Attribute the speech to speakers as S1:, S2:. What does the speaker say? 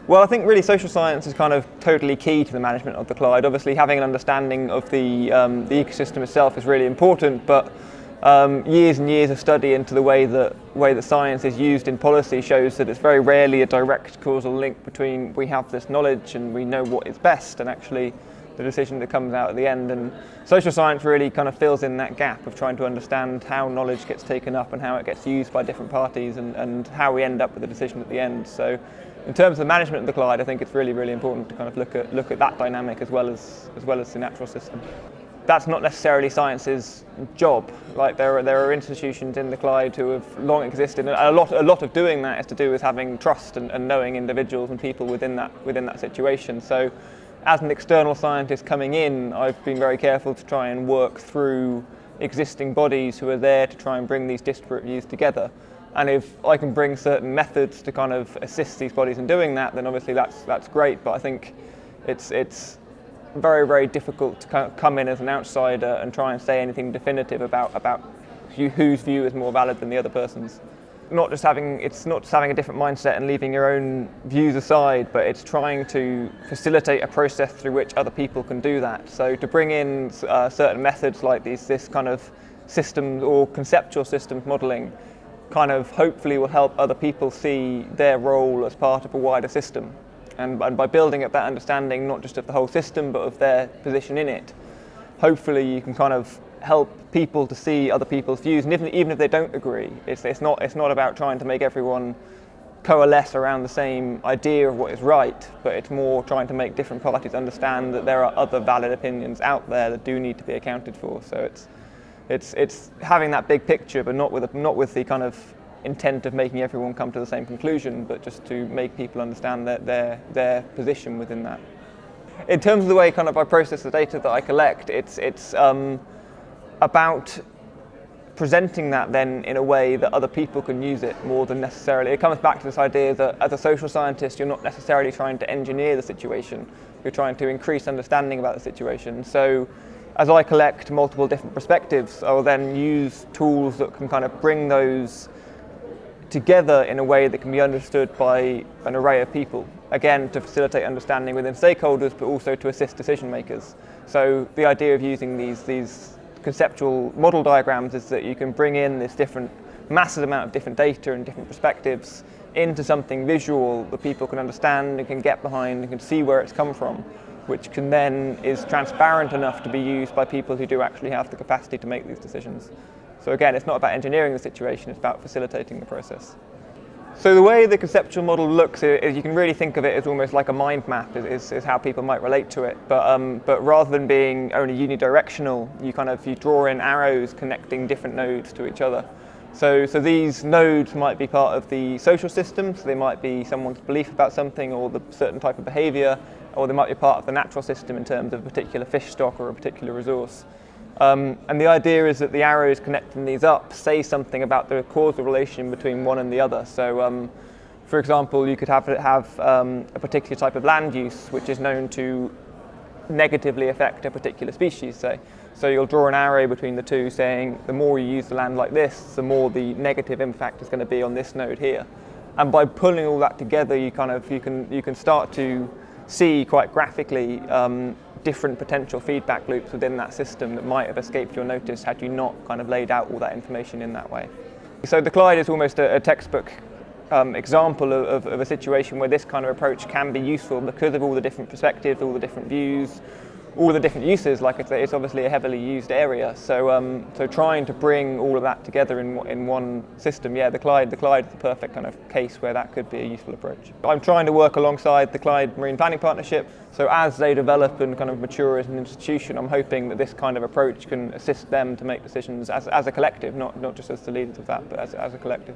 S1: Well, I think really social science is kind of totally key to the management of the Clyde. Obviously, having an understanding of the ecosystem itself is really important, but years and years of study into the way that science is used in policy shows that it's very rarely a direct causal link between we have this knowledge and we know what is best and actually the decision that comes out at the end. And social science really kind of fills in that gap of trying to understand how knowledge gets taken up and how it gets used by different parties and how we end up with a decision at the end. So in terms of the management of the Clyde, I think it's really, really important to kind of look at that dynamic as well as the natural system. That's not necessarily science's job. Like there are institutions in the Clyde who have long existed, and a lot of doing that is to do with having trust and knowing individuals and people within that situation. So, as an external scientist coming in, I've been very careful to try and work through existing bodies who are there to try and bring these disparate views together. And if I can bring certain methods to kind of assist these bodies in doing that, then obviously that's great. But I think it's very, very difficult to come in as an outsider and try and say anything definitive about whose view is more valid than the other person's. It's not just having a different mindset and leaving your own views aside, but it's trying to facilitate a process through which other people can do that. So to bring in certain methods like this kind of systems or conceptual systems modelling kind of hopefully will help other people see their role as part of a wider system. And by building up that understanding, not just of the whole system, but of their position in it, hopefully you can kind of help people to see other people's views. And even if they don't agree, it's not about trying to make everyone coalesce around the same idea of what is right, but it's more trying to make different parties understand that there are other valid opinions out there that do need to be accounted for. So it's having that big picture, but not with the kind of intent of making everyone come to the same conclusion, but just to make people understand their position within that. In terms of the way kind of I process the data that I collect, it's about presenting that then in a way that other people can use it more than necessarily. It comes back to this idea that as a social scientist, you're not necessarily trying to engineer the situation, you're trying to increase understanding about the situation. So as I collect multiple different perspectives, I will then use tools that can kind of bring those together in a way that can be understood by an array of people. Again, to facilitate understanding within stakeholders, but also to assist decision makers. So the idea of using these conceptual model diagrams is that you can bring in this massive amount of different data and different perspectives into something visual that people can understand and can get behind and can see where it's come from, which can then is transparent enough to be used by people who do actually have the capacity to make these decisions. So again, it's not about engineering the situation, it's about facilitating the process. So the way the conceptual model looks is you can really think of it as almost like a mind map is how people might relate to it. But rather than being only unidirectional, you draw in arrows connecting different nodes to each other. So these nodes might be part of the social system, so they might be someone's belief about something or the certain type of behaviour, or they might be part of the natural system in terms of a particular fish stock or a particular resource. And the idea is that the arrows connecting these up say something about the causal relation between one and the other. So, for example, you could have a particular type of land use which is known to negatively affect a particular species, say. So you'll draw an arrow between the two saying the more you use the land like this, the more the negative impact is going to be on this node here. And by pulling all that together, you can start to see quite graphically different potential feedback loops within that system that might have escaped your notice had you not kind of laid out all that information in that way. So the Clyde is almost a textbook example of a situation where this kind of approach can be useful because of all the different perspectives, all the different views, all the different uses. Like it's obviously a heavily used area. So trying to bring all of that together in one system, yeah, the Clyde is the perfect kind of case where that could be a useful approach. I'm trying to work alongside the Clyde Marine Planning Partnership. So as they develop and kind of mature as an institution, I'm hoping that this kind of approach can assist them to make decisions as a collective, not just as the leaders of that, but as a collective.